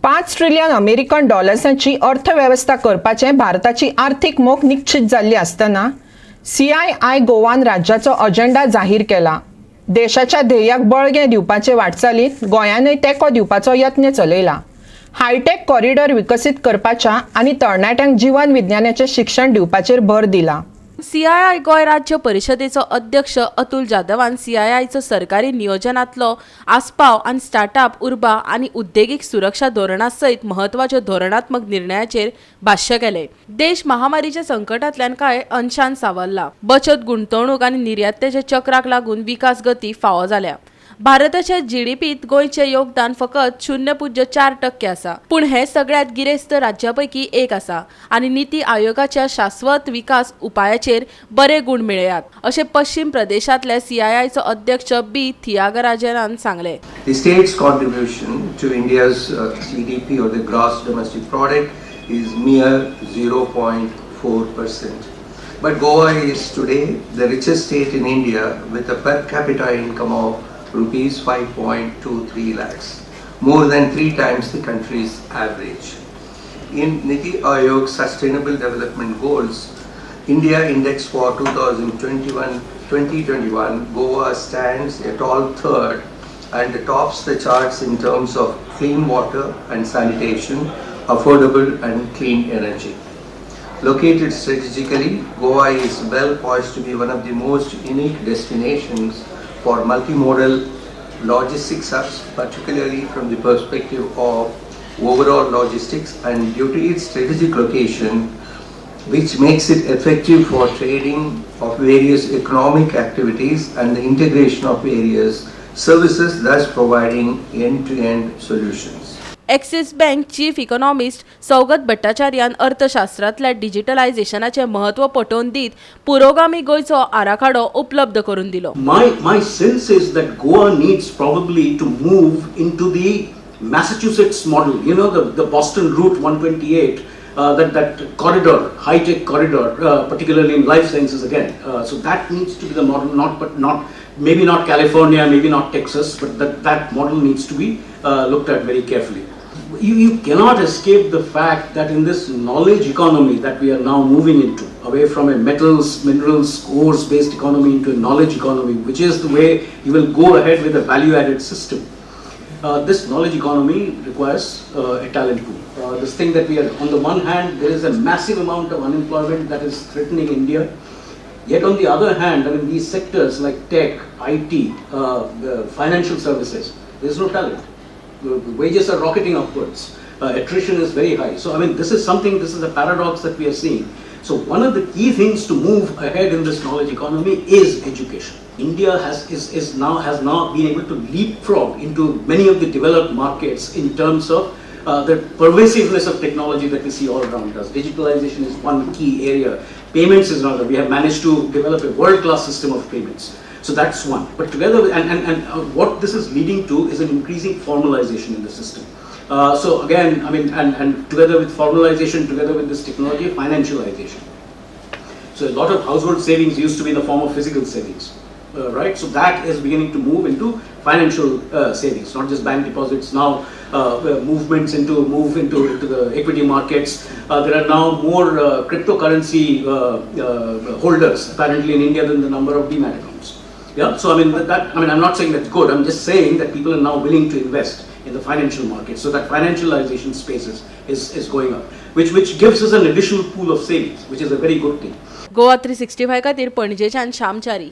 $5 trillion American डॉलर्सांची अर्थव्यवस्था करपाचे भारताची आर्थिक मोख निश्चित जाल्ली असताना आयआय गोवान राज्याचो अजेंडा जाहीर केला. देशाच्या ध्येयाक बळगें दिवपाचे वाटचालीत गोंयानय तेंको दिवपाचो यत्न चलयला. हायटेक कॉरिडॉर विकसीत करपाच्या आनी तरणाट्यांक जीवन विज्ञानाचें शिक्षण दिवपाचेर भर दिला. आयआय गोय राज्य परिषदेचो अध्यक्ष अतुल जाधवान आयआयचो सरकारी नियोजनातलो आस्पाव आनी स्टार्टअप उर्बा आनी उद्देगीक सुरक्षा धोरणा सयत महत्वाच्या धोरणात्मक निर्णयाचेर भाष्य केले. देश महामारीच्या संकटांतल्यान कांय अंशान सावरला. बचत, गुंतवणूक आनी निर्यातेच्या चक्राक लागून विकास गती फावो जाल्या. भारताच्या जीडीपीत गोयचे योगदान फकत 0.4% आसा, पण हे सगळ्यात गिरेस्त राज्यापैकी एक आसा आनी नीती आयोगाच्या शाश्वत विकास उपायाचेर बरे गुण मेळयात, अशें पश्चिम प्रदेशातले आयआयचो अध्यक्ष बी थियागराजनान सांगले. The state's contribution to India's GDP or the gross domestic product is mere 0.4%. But Goa is today the richest state in India with a per capita income of rupees 5.23 lakhs, more than 3 times the country's average. In Niti Aayog's Sustainable Development Goals, India Index for 2021, Goa stands a tall third and tops the charts in terms of clean water and sanitation, affordable and clean energy. Located strategically, Goa is well poised to be one of the most unique destinations for multimodal logistics hubs, particularly from the perspective of overall logistics, and due to its strategic location, which makes it effective for trading of various economic activities and the integration of various services, thus providing end-to-end solutions. Axis bank chief economist Saugata भट्टाचार्यान अर्थशास्त्रातल्या डिजिटलायझेशनाचे महत्व पटोवन दीत पुरोगामी गोयचो आराखडो उपलब्ध करून दिलो. My sense is that Goa needs probably to move into the Massachusetts model, you know, the Boston Route 128, that corridor, high-tech corridor, particularly in life sciences again. So that needs to be the model, maybe not California, maybe not Texas, but that model needs to be looked at very carefully. You cannot escape the fact that in this knowledge economy that we are now moving into, away from a minerals, ores-based economy into a knowledge economy, which is the way you will go ahead with a value-added system. This knowledge economy requires a talent pool. This thing that we are, on the one hand, there is a massive amount of unemployment that is threatening India. Yet on the other hand, I mean, these sectors like tech, IT, financial services, there is no talent. The wages are rocketing upwards. Attrition is very high. So I mean, this is a paradox that we are seeing. So one of the key things to move ahead in this knowledge economy is education. India has now been able to leapfrog into many of the developed markets in terms of the pervasiveness of technology that we see all around us. Digitalization is one key area. Payments is another. We have managed to develop a world-class system of payments. So that's one. But together with, and what this is leading to is an increasing formalization in the system. So again, I mean, and together with formalization, together with this technology, financialization. So a lot of household savings used to be in the form of physical savings, right? So that is beginning to move into financial savings, not just bank deposits. Now movements into the equity markets. There are now more cryptocurrency holders apparently in India than the number of demat accounts. Yeah, so I mean I'm not saying that's good. I'm just saying that people are now willing to invest in the financial market. So that financialization space is going up, which gives us an additional pool of savings, which is a very good thing. Goa 365 खातीर पणजेच्यान श्यामचारी.